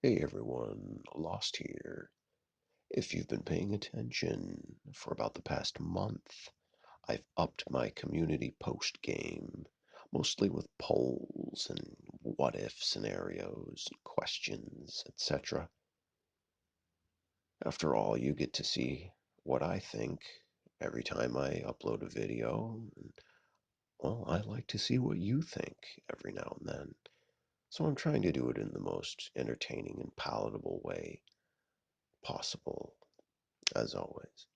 Hey everyone, Lost here. If you've been paying attention for about the past month, I've upped my community post game, mostly with polls and what if scenarios, questions, etc. After all, you get to see what I think every time I upload a video. Well, I like to see what you think every now and then. So I'm trying to do it in the most entertaining and palatable way possible, as always.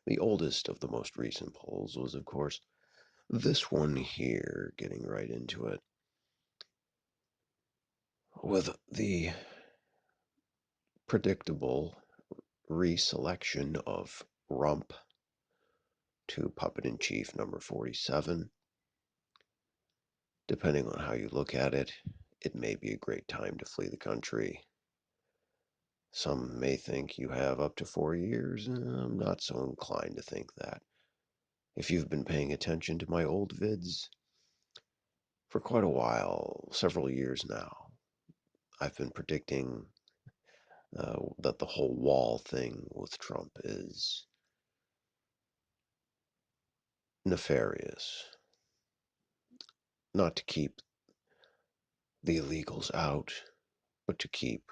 The oldest of the most recent polls was, of course, this one here, getting right into it, with the predictable reselection of Rump to Puppet in Chief number 47. Depending on how you look at it, it may be a great time to flee the country. Some may think you have up to 4 years. I'm not so inclined to think that. If you've been paying attention to my old vids for quite a while, several years now, I've been predicting that the whole wall thing with Trump is nefarious. Not to keep the illegals out, but to keep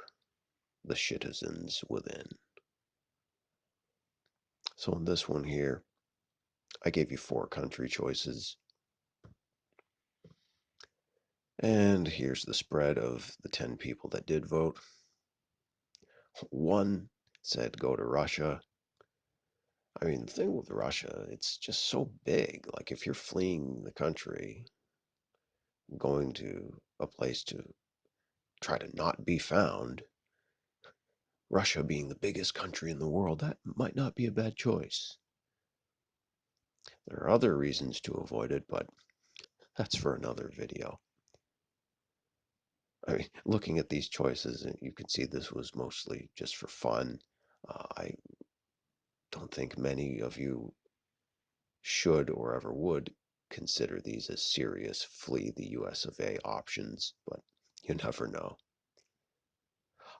the citizens within. So in this one here, I gave you 4 country choices. And here's the spread of the 10 people that did vote. 1 said go to Russia. I mean, the thing with Russia, it's just so big. Like, if you're fleeing the country, going to a place to try to not be found, Russia being the biggest country in the world, that might not be a bad choice. There are other reasons to avoid it, but that's for another video. I mean, looking at these choices, you can see this was mostly just for fun. I don't think many of you should or ever would consider these as serious flee the US of A options, but you never know.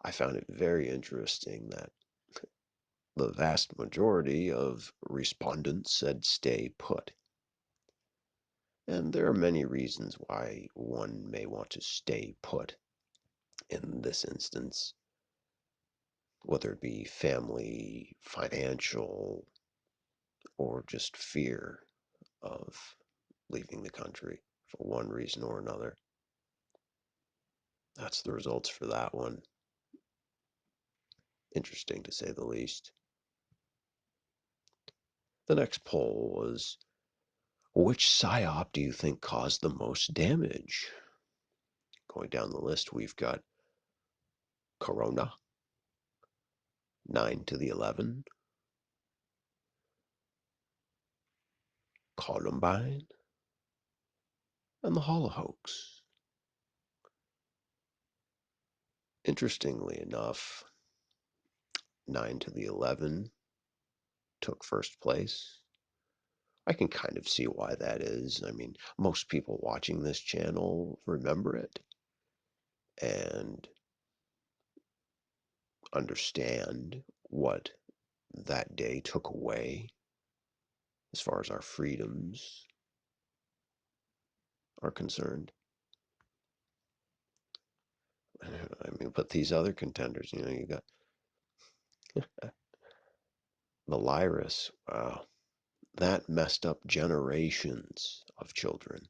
I found it very interesting that the vast majority of respondents said stay put. And there are many reasons why one may want to stay put in this instance, whether it be family, financial, or just fear of leaving the country for one reason or another. That's the results for that one. Interesting to say the least. The next poll was, which PSYOP do you think caused the most damage? Going down the list, we've got Corona, 9 to the 11, Columbine, and the Holohoax. Interestingly enough, 9 to the 11 took first place. I can kind of see why that is. I mean, most people watching this channel remember it and understand what that day took away as far as our freedoms are concerned. I mean, but these other contenders, you got the Lyris. Wow, that messed up generations of children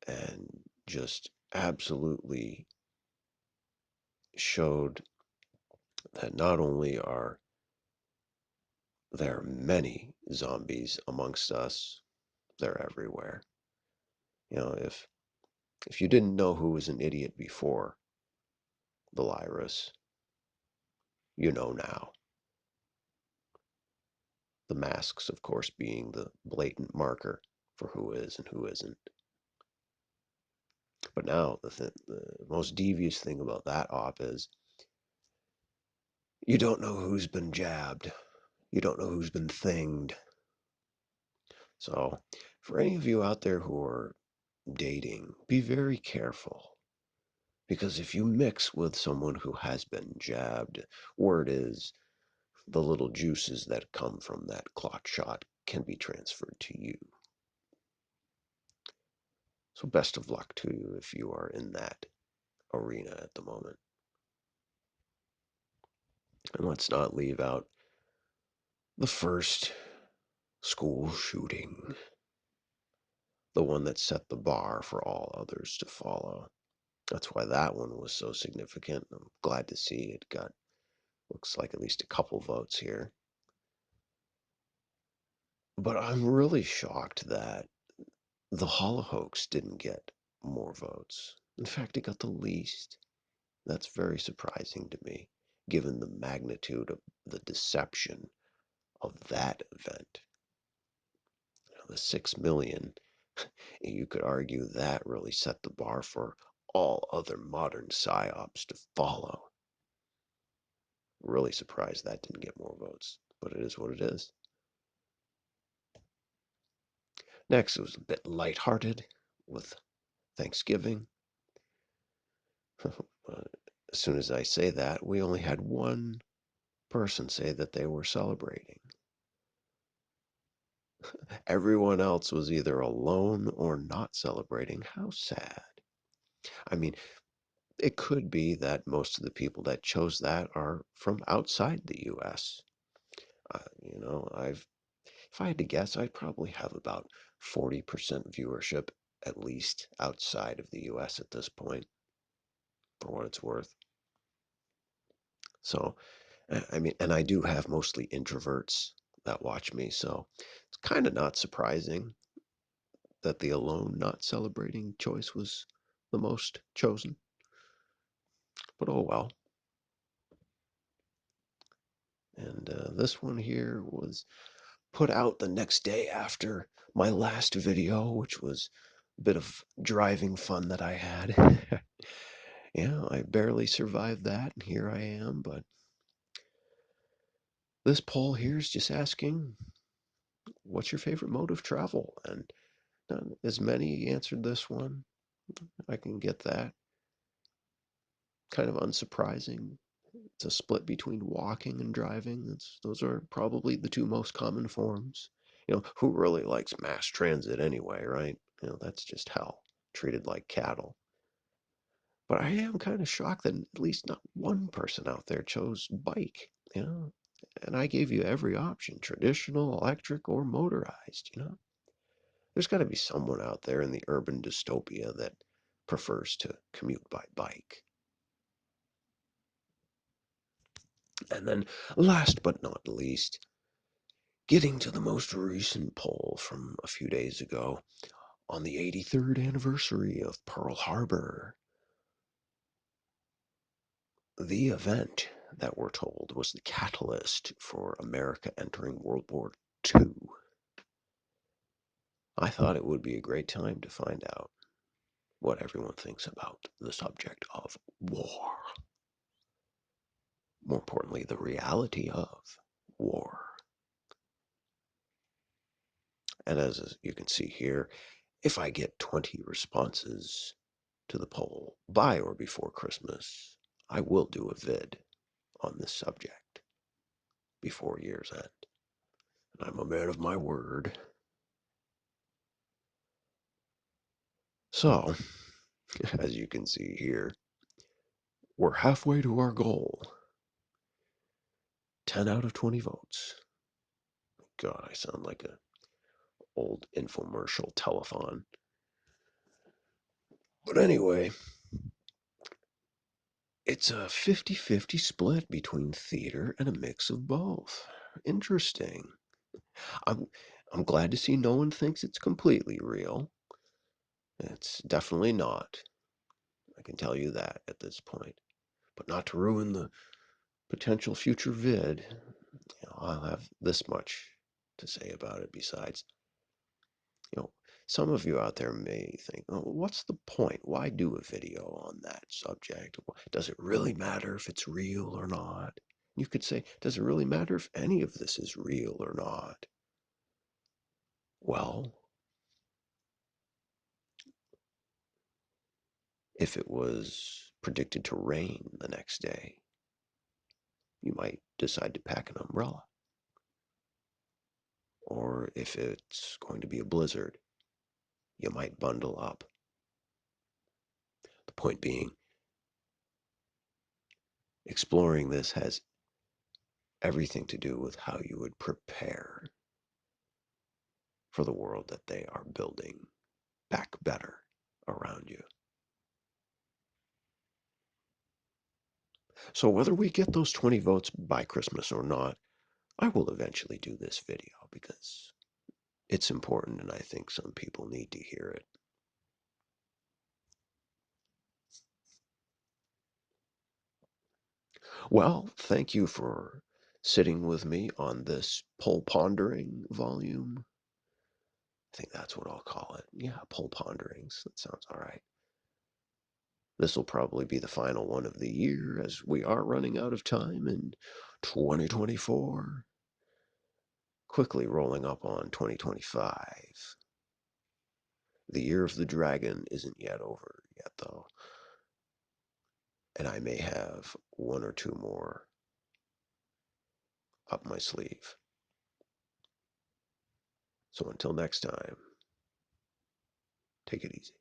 and just absolutely showed that not only are there many zombies amongst us, they're everywhere. If you didn't know who was an idiot before the Lyris, you know now. The masks, of course, being the blatant marker for who is and who isn't. But now the most devious thing about that op is you don't know who's been jabbed. You don't know who's been thinged. So for any of you out there who are dating, be very careful. Because if you mix with someone who has been jabbed, word is the little juices that come from that clot shot can be transferred to you. So best of luck to you if you are in that arena at the moment. And let's not leave out the first school shooting, the one that set the bar for all others to follow. That's why that one was so significant. I'm glad to see it got, looks like at least a couple votes here. But I'm really shocked that the Hollow hoax didn't get more votes. In fact, it got the least. That's very surprising to me, given the magnitude of the deception of that event. The 6 million, you could argue that really set the bar for all other modern psyops to follow. Really surprised that didn't get more votes, but it is what it is. Next, it was a bit lighthearted with Thanksgiving. As soon as I say that, we only had one person say that they were celebrating. Everyone else was either alone or not celebrating. How sad. I mean, it could be that most of the people that chose that are from outside the US. If I had to guess, I'd probably have about 40% viewership at least outside of the US at this point, for what it's worth. So, I mean, and I do have mostly introverts that watch me, so it's kind of not surprising that the alone not celebrating choice was the most chosen. But oh well. And this one here was put out the next day after my last video, which was a bit of driving fun that I had. Yeah, I barely survived that, and here I am. But this poll here is just asking, what's your favorite mode of travel? And not as many answered this one. I can get that. Kind of unsurprising. It's a split between walking and driving. Those are probably the two most common forms. Who really likes mass transit anyway, right? That's just hell, treated like cattle. But I am kind of shocked that at least not one person out there chose bike, and I gave you every option, traditional, electric, or motorized. There's got to be someone out there in the urban dystopia that prefers to commute by bike. And then, last but not least, getting to the most recent poll from a few days ago on the 83rd anniversary of Pearl Harbor. The event that we're told was the catalyst for America entering World War II. I thought it would be a great time to find out what everyone thinks about the subject of war. More importantly, the reality of war. And as you can see here, if I get 20 responses to the poll by or before Christmas, I will do a vid on this subject before year's end. And I'm a man of my word. So, as you can see here, we're halfway to our goal. 10 out of 20 votes. God, I sound like a old infomercial telethon. But anyway, it's a 50-50 split between theater and a mix of both. Interesting. I'm I'm glad to see no one thinks it's completely real. It's definitely not. I can tell you that at this point. But not to ruin the potential future vid, I'll have this much to say about it besides. Some of you out there may think, oh, what's the point? Why do a video on that subject? Does it really matter if it's real or not? You could say, does it really matter if any of this is real or not? Well, if it was predicted to rain the next day, you might decide to pack an umbrella. Or if it's going to be a blizzard, you might bundle up. The point being, exploring this has everything to do with how you would prepare for the world that they are building back better around you. So whether we get those 20 votes by Christmas or not, I will eventually do this video because it's important and I think some people need to hear it. Well, thank you for sitting with me on this poll pondering volume. I think that's what I'll call it. Yeah, poll ponderings. That sounds all right. This will probably be the final one of the year as we are running out of time in 2024. Quickly rolling up on 2025. The year of the dragon isn't yet over yet, though. And I may have one or two more up my sleeve. So until next time, take it easy.